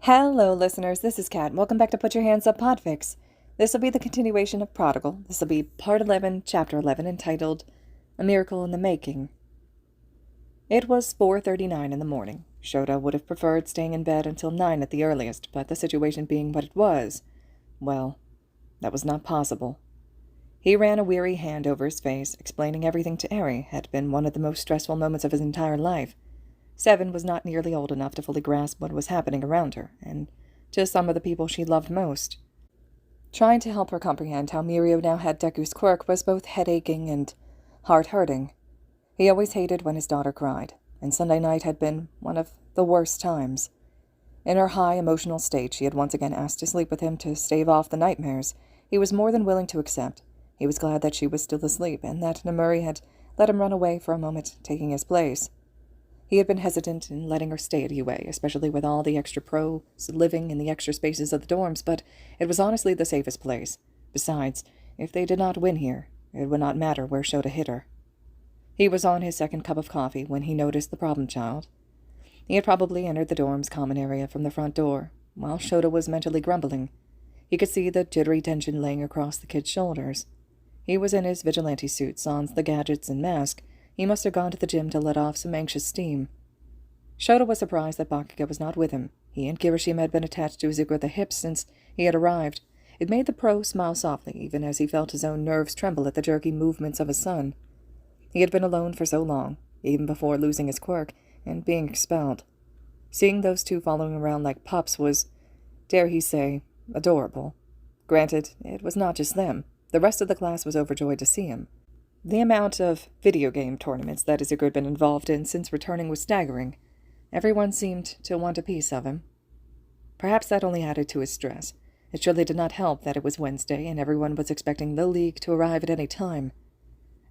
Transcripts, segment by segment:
Hello, listeners. This is Kat. Welcome back to Put Your Hands Up Podfic. This will be the continuation of Prodigal. This will be Part 11, Chapter 11, entitled A Miracle in the Making. It was 4:39 in the morning. Shota would have preferred staying in bed until 9 at the earliest, but the situation being what it was, well, that was not possible. He ran a weary hand over his face, explaining everything to Eri had been one of the most stressful moments of his entire life. 7 was not nearly old enough to fully grasp what was happening around her, and to some of the people she loved most. Trying to help her comprehend how Mirio now had Deku's quirk was both head-aching and heart-hurting. He always hated when his daughter cried, and Sunday night had been one of the worst times. In her high emotional state, she had once again asked to sleep with him to stave off the nightmares. He was more than willing to accept. He was glad that she was still asleep, and that Namuri had let him run away for a moment, taking his place. He had been hesitant in letting her stay at UA, especially with all the extra pros living in the extra spaces of the dorms, but it was honestly the safest place. Besides, if they did not win here, it would not matter where Shota hid her. He was on his second cup of coffee when he noticed the problem child. He had probably entered the dorm's common area from the front door, while Shota was mentally grumbling. He could see the jittery tension laying across the kid's shoulders. He was in his vigilante suit, sans the gadgets and mask. He must have gone to the gym to let off some anxious steam. Shota was surprised that Bakugo was not with him. He and Kirishima had been attached to Izuku at the hips since he had arrived. It made the pro smile softly, even as he felt his own nerves tremble at the jerky movements of his son. He had been alone for so long, even before losing his quirk and being expelled. Seeing those two following around like pups was, dare he say, adorable. Granted, it was not just them. The rest of the class was overjoyed to see him. The amount of video game tournaments that Izuku had been involved in since returning was staggering. Everyone seemed to want a piece of him. Perhaps that only added to his stress. It surely did not help that it was Wednesday and everyone was expecting the League to arrive at any time.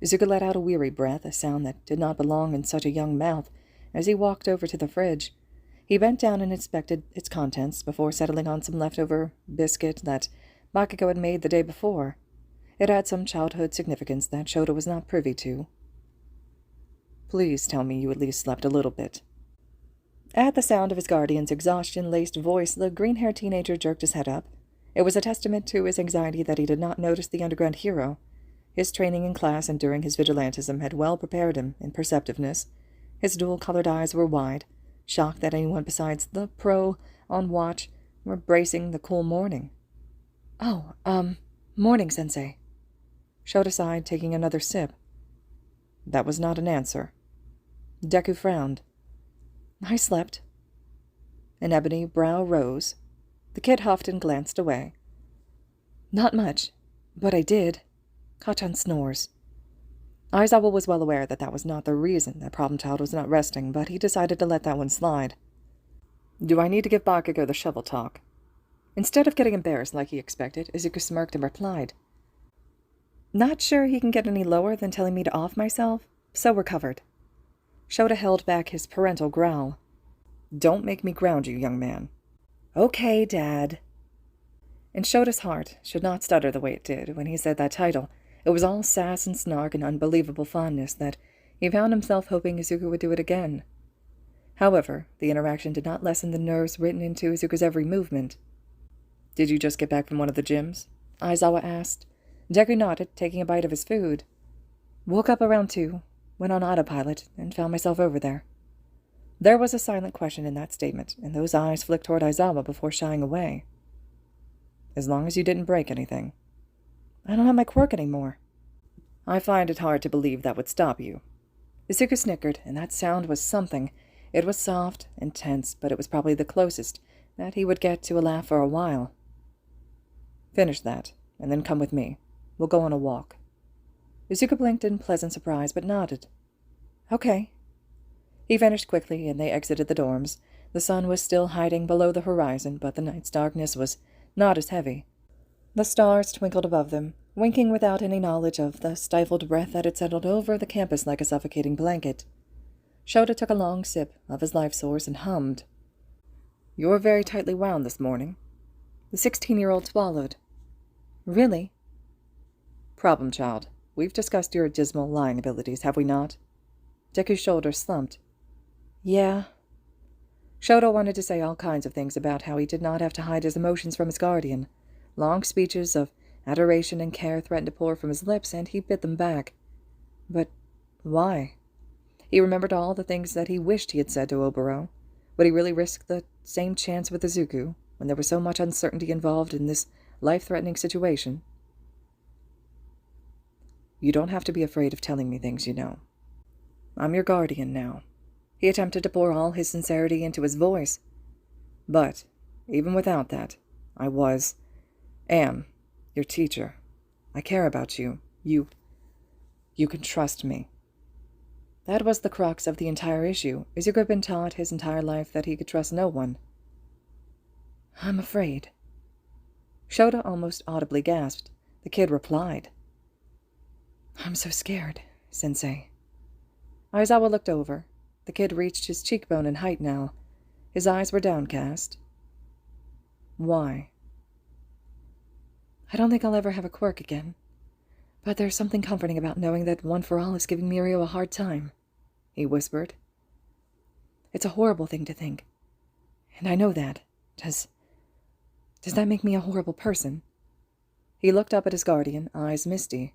Izuku let out a weary breath, a sound that did not belong in such a young mouth, as he walked over to the fridge. He bent down and inspected its contents before settling on some leftover biscuit that Bakugo had made the day before. It had some childhood significance that Shota was not privy to. "Please tell me you at least slept a little bit." At the sound of his guardian's exhaustion-laced voice, the green-haired teenager jerked his head up. It was a testament to his anxiety that he did not notice the underground hero. His training in class and during his vigilantism had well prepared him in perceptiveness. His dual-colored eyes were wide, shocked that anyone besides the pro on watch were bracing the cool morning. "Oh, morning, Sensei." Shota sighed, taking another sip. That was not an answer. Deku frowned. "I slept." An ebony brow rose. The kid huffed and glanced away. "Not much, but I did." Kachan snores. Aizawa was well aware that was not the reason that Problem Child was not resting, but he decided to let that one slide. "Do I need to give Bakugo the shovel talk?" Instead of getting embarrassed like he expected, Izuku smirked and replied, "Not sure he can get any lower than telling me to off myself, so we're covered." Shota held back his parental growl. "Don't make me ground you, young man." "Okay, Dad." And Shota's heart should not stutter the way it did when he said that title. It was all sass and snark and unbelievable fondness that he found himself hoping Izuku would do it again. However, the interaction did not lessen the nerves written into Izuku's every movement. "Did you just get back from one of the gyms?" Aizawa asked. Deku nodded, taking a bite of his food. "Woke up around 2, went on autopilot, and found myself over there." There was a silent question in that statement, and those eyes flicked toward Aizawa before shying away. "As long as you didn't break anything." "I don't have my quirk anymore." "I find it hard to believe that would stop you." Izuku snickered, and that sound was something. It was soft and tense, but it was probably the closest that he would get to a laugh for a while. "Finish that, and then come with me. We'll go on a walk." Izuku blinked in pleasant surprise, but nodded. "Okay." He vanished quickly, and they exited the dorms. The sun was still hiding below the horizon, but the night's darkness was not as heavy. The stars twinkled above them, winking without any knowledge of the stifled breath that had settled over the campus like a suffocating blanket. Shota took a long sip of his life source and hummed. "You're very tightly wound this morning." The 16-year-old swallowed. "Really?" "Problem child. We've discussed your dismal lying abilities, have we not?" Deku's shoulders slumped. "Yeah." Shoto wanted to say all kinds of things about how he did not have to hide his emotions from his guardian. Long speeches of adoration and care threatened to pour from his lips, and he bit them back. But why? He remembered all the things that he wished he had said to Oboro. Would he really risk the same chance with Izuku, when there was so much uncertainty involved in this life-threatening situation? You don't have to be afraid of telling me things, you know. I'm your guardian now. He attempted to pour all his sincerity into his voice. But, even without that, I am, your teacher. I care about you. You can trust me. That was the crux of the entire issue. Izuku had been taught his entire life that he could trust no one. I'm afraid. Shota almost audibly gasped. The kid replied. I'm so scared, Sensei. Aizawa looked over. The kid reached his cheekbone in height now. His eyes were downcast. Why? I don't think I'll ever have a quirk again. But there's something comforting about knowing that One for All is giving Mirio a hard time, he whispered. It's a horrible thing to think. And I know that. Does that make me a horrible person? He looked up at his guardian, eyes misty.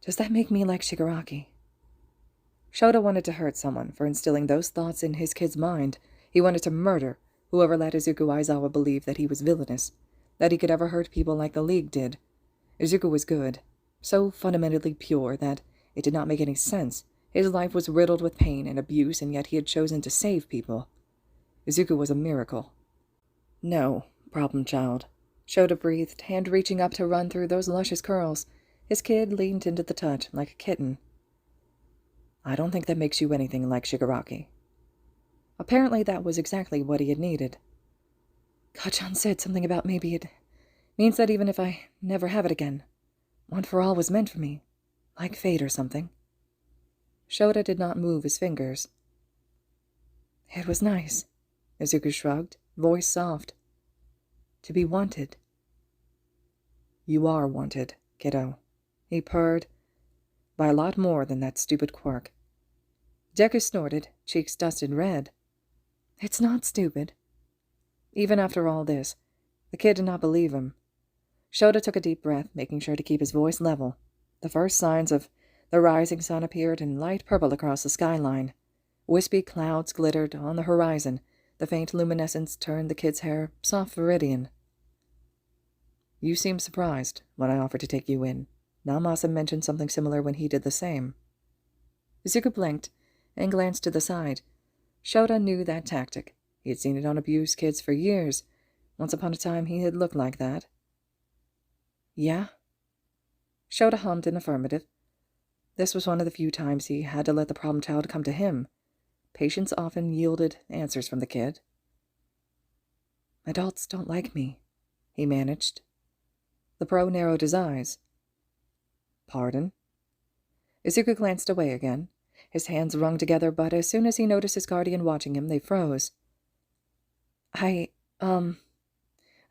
Does that make me like Shigaraki? Shota wanted to hurt someone for instilling those thoughts in his kid's mind. He wanted to murder whoever let Izuku Aizawa believe that he was villainous, that he could ever hurt people like the League did. Izuku was good, so fundamentally pure that it did not make any sense. His life was riddled with pain and abuse, and yet he had chosen to save people. Izuku was a miracle. No, problem child. Shota breathed, hand reaching up to run through those luscious curls. His kid leaned into the touch like a kitten. I don't think that makes you anything like Shigaraki. Apparently that was exactly what he had needed. Kachan said something about maybe it means that even if I never have it again, One for All was meant for me, like fate or something. Shota did not move his fingers. It was nice, Izuku shrugged, voice soft. To be wanted. You are wanted, kiddo, he purred, by a lot more than that stupid quirk. Deku snorted, cheeks dusted red. It's not stupid. Even after all this, the kid did not believe him. Shota took a deep breath, making sure to keep his voice level. The first signs of the rising sun appeared in light purple across the skyline. Wispy clouds glittered on the horizon. The faint luminescence turned the kid's hair soft viridian. You seemed surprised when I offered to take you in. Namasa mentioned something similar when he did the same. Izuku blinked and glanced to the side. Shota knew that tactic. He had seen it on abused kids for years. Once upon a time he had looked like that. Yeah? Shota hummed in affirmative. This was one of the few times he had to let the problem child come to him. Patience often yielded answers from the kid. Adults don't like me, he managed. The pro narrowed his eyes. Pardon? Izuku glanced away again. His hands wrung together, but as soon as he noticed his guardian watching him, they froze.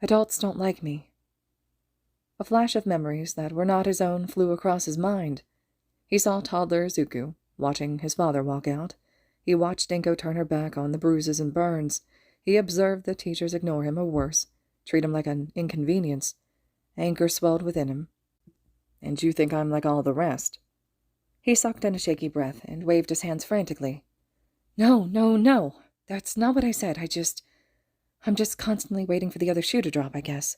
Adults don't like me. A flash of memories that were not his own flew across his mind. He saw toddler Izuku, watching his father walk out. He watched Dinko turn her back on the bruises and burns. He observed the teachers ignore him or worse, treat him like an inconvenience. Anger swelled within him. And you think I'm like all the rest? He sucked in a shaky breath and waved his hands frantically. No, no, no. That's not what I said. I'm just constantly waiting for the other shoe to drop, I guess.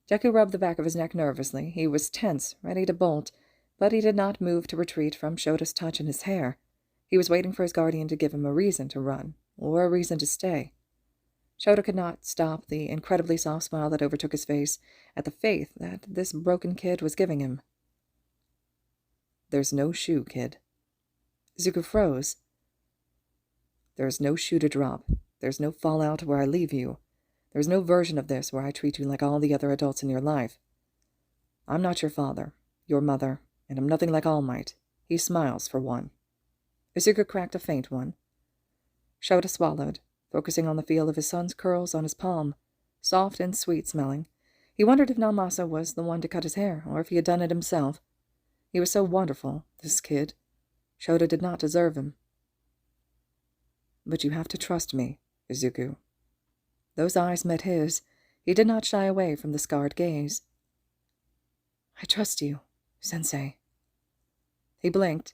Deku rubbed the back of his neck nervously. He was tense, ready to bolt, but he did not move to retreat from Shota's touch in his hair. He was waiting for his guardian to give him a reason to run, or a reason to stay. Shota could not stop the incredibly soft smile that overtook his face at the faith that this broken kid was giving him. There's no shoe, kid. Izuku froze. There's no shoe to drop. There's no fallout where I leave you. There's no version of this where I treat you like all the other adults in your life. I'm not your father, your mother, and I'm nothing like All Might. He smiles, for one. Izuku cracked a faint one. Shota swallowed, focusing on the feel of his son's curls on his palm, soft and sweet-smelling. He wondered if Namasa was the one to cut his hair, or if he had done it himself. He was so wonderful, this kid. Shota did not deserve him. But you have to trust me, Izuku. Those eyes met his. He did not shy away from the scarred gaze. I trust you, Sensei. He blinked.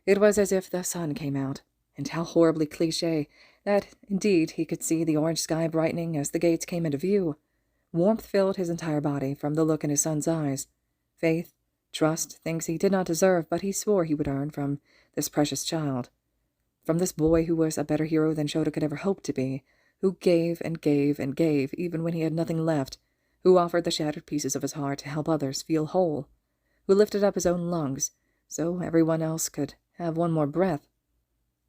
It was as if the sun came out, and how horribly cliché that, indeed, he could see the orange sky brightening as the gates came into view. Warmth filled his entire body from the look in his son's eyes. Faith, trust, things he did not deserve, but he swore he would earn from this precious child. From this boy who was a better hero than Shota could ever hope to be, who gave and gave and gave even when he had nothing left, who offered the shattered pieces of his heart to help others feel whole, who lifted up his own lungs so everyone else could have one more breath.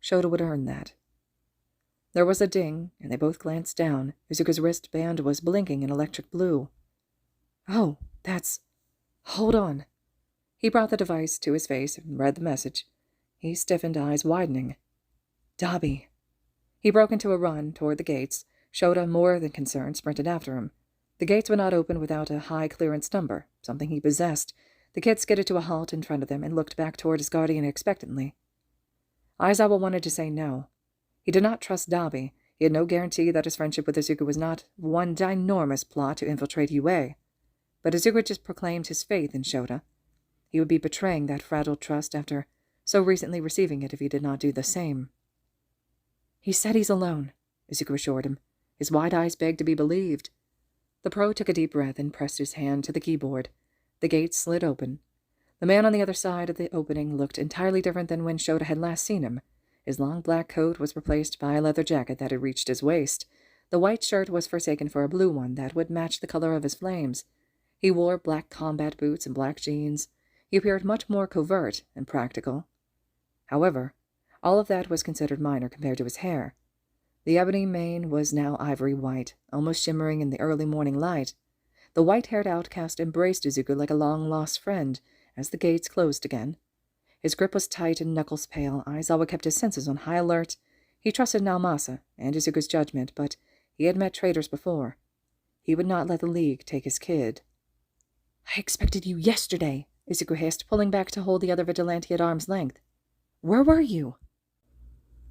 Shota would earn that. There was a ding, and they both glanced down. Izuku's wristband was blinking in electric blue. Oh, that's... Hold on. He brought the device to his face and read the message. He stiffened, eyes widening. Dabi. He broke into a run toward the gates. Shota, more than concerned, sprinted after him. The gates would not open without a high clearance number, something he possessed. The kid skidded to a halt in front of them and looked back toward his guardian expectantly. Aizawa wanted to say no. He did not trust Dabi. He had no guarantee that his friendship with Izuku was not one ginormous plot to infiltrate UA. But Izuku just proclaimed his faith in Shota. He would be betraying that fragile trust after so recently receiving it if he did not do the same. He said he's alone, Izuku assured him. His wide eyes begged to be believed. The pro took a deep breath and pressed his hand to the keyboard. The gate slid open. The man on the other side of the opening looked entirely different than when Shota had last seen him. His long black coat was replaced by a leather jacket that had reached his waist. The white shirt was forsaken for a blue one that would match the color of his flames. He wore black combat boots and black jeans. He appeared much more covert and practical. However, all of that was considered minor compared to his hair. The ebony mane was now ivory white, almost shimmering in the early morning light. The white-haired outcast embraced Izuku like a long-lost friend as the gates closed again. His grip was tight and knuckles pale. Aizawa kept his senses on high alert. He trusted Naomasa and Izuku's judgment, but he had met traitors before. He would not let the League take his kid. I expected you yesterday, Izuku hissed, pulling back to hold the other vigilante at arm's length. Where were you?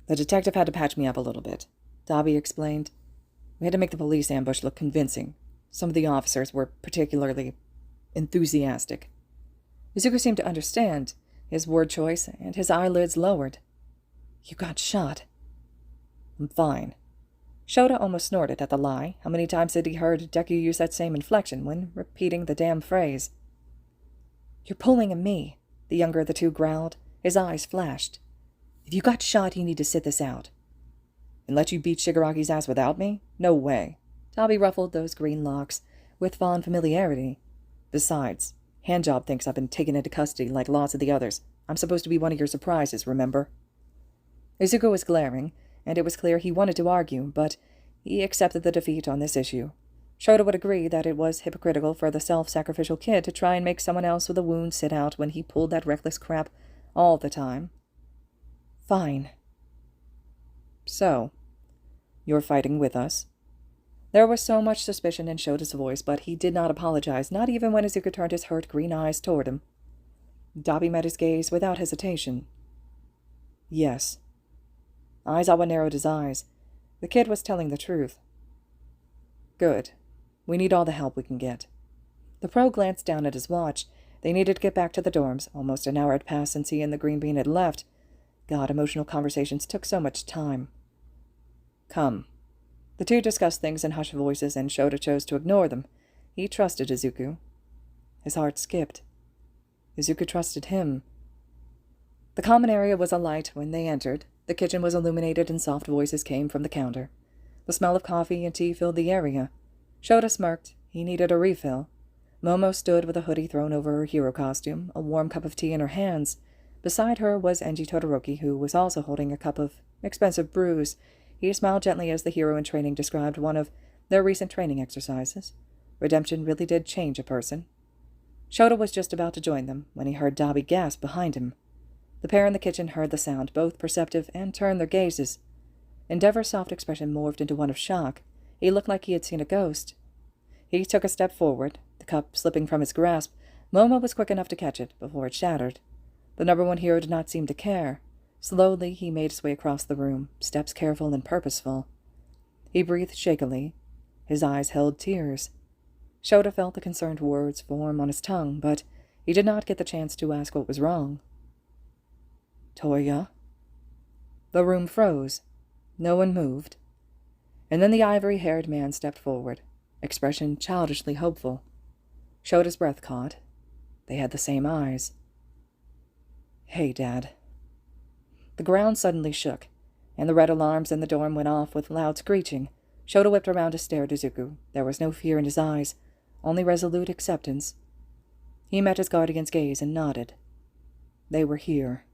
The detective had to patch me up a little bit, Dabi explained. We had to make the police ambush look convincing. Some of the officers were particularly enthusiastic. Izuku seemed to understand his word choice, and his eyelids lowered. You got shot. I'm fine. Shota almost snorted at the lie. How many times had he heard Deku use that same inflection when repeating the damn phrase? You're pulling a me, the younger of the two growled. His eyes flashed. If you got shot, you need to sit this out. And let you beat Shigaraki's ass without me? No way. Dabi ruffled those green locks with fond familiarity. Besides, Handjob thinks I've been taken into custody like lots of the others. I'm supposed to be one of your surprises, remember? Izuku was glaring, and it was clear he wanted to argue, but he accepted the defeat on this issue. Shota would agree that it was hypocritical for the self-sacrificial kid to try and make someone else with a wound sit out when he pulled that reckless crap all the time. Fine. So, you're fighting with us? There was so much suspicion in Shota's voice, but he did not apologize, not even when Izuku turned his hurt green eyes toward him. Dabi met his gaze without hesitation. Yes. Aizawa narrowed his eyes. The kid was telling the truth. Good. We need all the help we can get. The pro glanced down at his watch. They needed to get back to the dorms. Almost an hour had passed since he and the Green Bean had left. God, emotional conversations took so much time. Come. The two discussed things in hushed voices, and Shota chose to ignore them. He trusted Izuku. His heart skipped. Izuku trusted him. The common area was alight when they entered. The kitchen was illuminated, and soft voices came from the counter. The smell of coffee and tea filled the area. Shota smirked. He needed a refill. Momo stood with a hoodie thrown over her hero costume, a warm cup of tea in her hands. Beside her was Enji Todoroki, who was also holding a cup of expensive brews. He smiled gently as the hero in training described one of their recent training exercises. Redemption really did change a person. Shota was just about to join them when he heard Dabi gasp behind him. The pair in the kitchen heard the sound, both perceptive, and turned their gazes. Endeavor's soft expression morphed into one of shock. He looked like he had seen a ghost. He took a step forward, the cup slipping from his grasp. Momo was quick enough to catch it before it shattered. The number one hero did not seem to care. Slowly, he made his way across the room, steps careful and purposeful. He breathed shakily. His eyes held tears. Shota felt the concerned words form on his tongue, but he did not get the chance to ask what was wrong. Toya? The room froze. No one moved. And then the ivory-haired man stepped forward, expression childishly hopeful. Shota's breath caught. They had the same eyes. Hey, Dad. The ground suddenly shook, and the red alarms in the dorm went off with loud screeching. Shota whipped around to stare at Izuku. There was no fear in his eyes, only resolute acceptance. He met his guardian's gaze and nodded. They were here.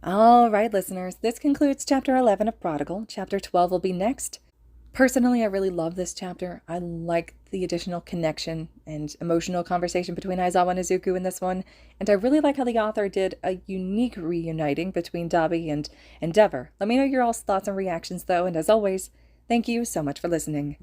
All right, listeners, this concludes Chapter 11 of Prodigal. Chapter 12 will be next. Personally, I really love this chapter. I like the additional connection and emotional conversation between Aizawa and Izuku in this one, and I really like how the author did a unique reuniting between Dabi and Endeavor. Let me know your all's thoughts and reactions, though, and as always, thank you so much for listening.